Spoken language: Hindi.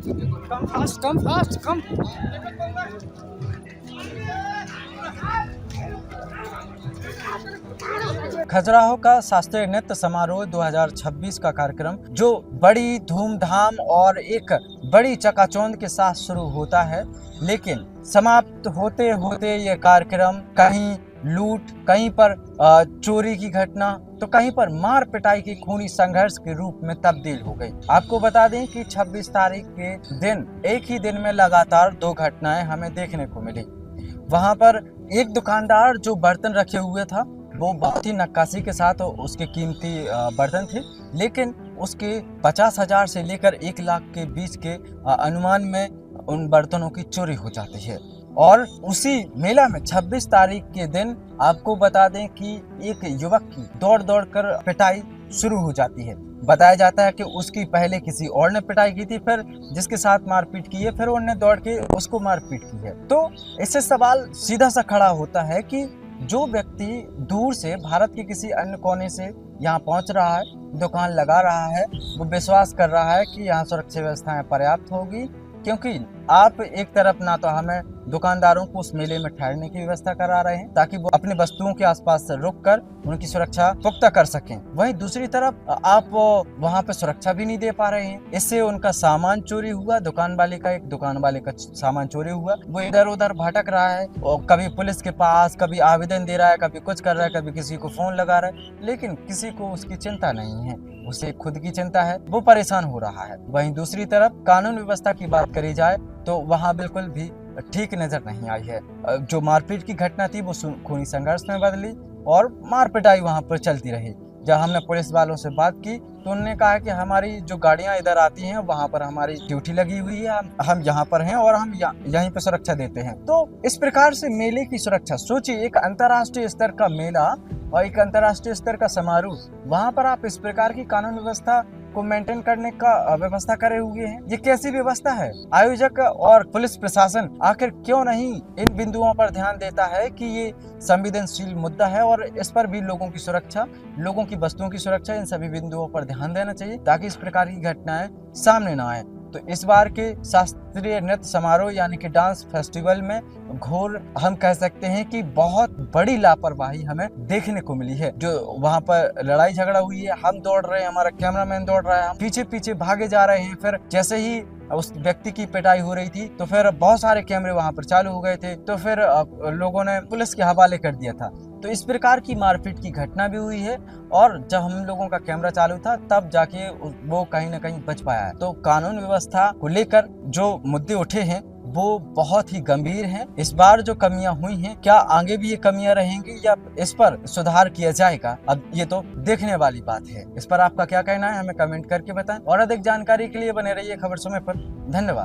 कम फास्ट, कम फास्ट, कम। खजुराहो का शास्त्रीय नृत्य समारोह 2026 का कार्यक्रम जो बड़ी धूमधाम और एक बड़ी चकाचौंध के साथ शुरू होता है, लेकिन समाप्त होते होते ये कार्यक्रम कहीं लूट, कहीं पर चोरी की घटना, तो कहीं पर मार पिटाई की खूनी संघर्ष के रूप में तब्दील हो गई। आपको बता दें कि 26 तारीख के दिन एक ही दिन में लगातार 2 घटनाएं हमें देखने को मिली। वहां पर एक दुकानदार जो बर्तन रखे हुए था, वो बहुत ही नक्काशी के साथ उसके कीमती बर्तन थे, लेकिन उसके 50,000 से लेकर 1 लाख के बीच के अनुमान में उन बर्तनों की चोरी हो जाती है। और उसी मेला में 26 तारीख के दिन आपको बता दें कि एक युवक की दौड़ दौड़ कर पिटाई शुरू हो जाती है। बताया जाता है कि उसकी पहले किसी और ने पिटाई की थी, फिर जिसके साथ मारपीट की है, फिर उन्होंने दौड़ के उसको मारपीट की है। तो इससे सवाल सीधा सा खड़ा होता है कि जो व्यक्ति दूर से भारत के किसी अन्य कोने से यहाँ पहुँच रहा है, दुकान लगा रहा है, वो विश्वास कर रहा है कि यहाँ सुरक्षा व्यवस्थाएं पर्याप्त होगी, क्योंकि आप एक तरफ ना तो हमें दुकानदारों को उस मेले में ठहरने की व्यवस्था करा रहे हैं ताकि वो अपनी वस्तुओं के आसपास से रुककर उनकी सुरक्षा पुख्ता कर सकें, वहीं दूसरी तरफ आप वहां पे सुरक्षा भी नहीं दे पा रहे हैं। इससे उनका सामान चोरी हुआ, दुकान वाले का सामान चोरी हुआ, वो इधर उधर भटक रहा है और कभी पुलिस के पास, कभी आवेदन दे रहा है, कभी कुछ कर रहा है, कभी किसी को फोन लगा रहा है, लेकिन किसी को उसकी चिंता नहीं है, उसे खुद की चिंता है, वो परेशान हो रहा है। वहीं दूसरी तरफ कानून व्यवस्था की बात करी जाए तो वहां बिल्कुल भी ठीक नजर नहीं आई है। जो मारपीट की घटना थी वो खूनी संघर्ष में बदली और मार पिटाई वहां पर चलती रही। जब हमने पुलिस वालों से बात की तो उन्होंने कहा कि हमारी जो गाड़ियां इधर आती हैं वहां पर हमारी ड्यूटी लगी हुई है, हम यहाँ पर हैं और हम यहीं पर सुरक्षा देते हैं। तो इस प्रकार से मेले की सुरक्षा, सोचिए एक अंतर्राष्ट्रीय स्तर का मेला और एक अंतर्राष्ट्रीय स्तर का समारोह, वहां पर आप इस प्रकार की कानून व्यवस्था को मेंटेन करने का व्यवस्था करे हुए हैं। ये कैसी व्यवस्था है? आयोजक और पुलिस प्रशासन आखिर क्यों नहीं इन बिंदुओं पर ध्यान देता है कि ये संवेदनशील मुद्दा है और इस पर भी लोगों की सुरक्षा, लोगों की वस्तुओं की सुरक्षा, इन सभी बिंदुओं पर ध्यान देना चाहिए ताकि इस प्रकार की घटनाएं सामने ना आए। तो इस बार के शास्त्रीय नृत्य समारोह यानी कि डांस फेस्टिवल में घोर हम कह सकते हैं कि बहुत बड़ी लापरवाही हमें देखने को मिली है। जो वहां पर लड़ाई झगड़ा हुई है, हम दौड़ रहे हैं, हमारा कैमरामैन दौड़ रहा है, हम पीछे पीछे भागे जा रहे हैं, फिर जैसे ही उस व्यक्ति की पिटाई हो रही थी तो फिर बहुत सारे कैमरे वहां पर चालू हो गए थे, तो फिर लोगों ने पुलिस के हवाले कर दिया था। तो इस प्रकार की मारपीट की घटना भी हुई है और जब हम लोगों का कैमरा चालू था तब जाके वो कहीं ना कहीं बच पाया है। तो कानून व्यवस्था को लेकर जो मुद्दे उठे हैं वो बहुत ही गंभीर हैं। इस बार जो कमियां हुई हैं, क्या आगे भी ये कमियां रहेंगी या इस पर सुधार किया जाएगा, अब ये तो देखने वाली बात है। इस पर आपका क्या कहना है, हमें कमेंट करके बताएं और अधिक जानकारी के लिए बने रहिए खबर समय पर। धन्यवाद।